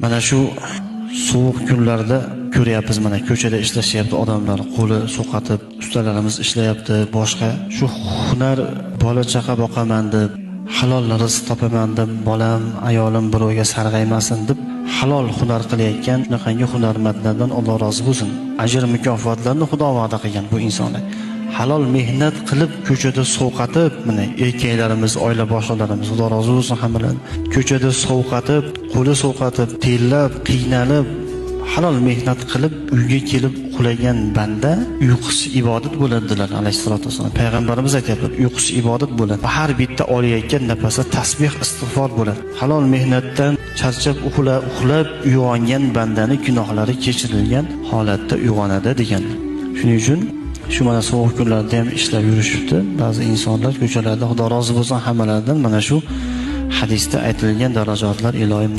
Mana shu sovuq kunlarda ko'ryapmiz, mana ko'chada ishlashyapti odamlar, qo'li so'qatib, ustalarimiz ishlayapti, boshqa shu hunar bola chaqa boqaman deb, halol rizq topaman deb, bolam, ayolim birovga sarg'aymasin deb halol hunar qilayotgan shunaqangi hunarmandlardan Alloh rozi bo'lsin. Ajr mukofotlarni Xudo va'da qilgan bu insonlar. Halol mehnat qilib ko'chada sovqatib, mana erkaklarimiz, oila boshliqlarimiz, Xudo rozi bo'lsin hammadan. Ko'chada sovqatib, qo'li sovqatib, tellab, qiynalib, halol mehnat qilib uyga kelib uxlagan banda uyqusi ibodat bo'ladilar alayhisolatu vasallam. Payg'ambarimiz aytibdi, uyqusi ibodat bo'ladi. Har bitta olayotgan nafasda tasbih, istig'for bo'ladi. Halol mehnatdan charchab uxlab uyg'ongan bandani gunohlari kechirilgan holatda uyg'onadi degan. Shuning uchun shu mana sovuq kunlarda ham ishlab yurishibdi ba'zi insonlar ko'chalarda. Xudo rozi bo'lsin hammalaridan. Mana shu hadisda aytilgan darajatlar iloyim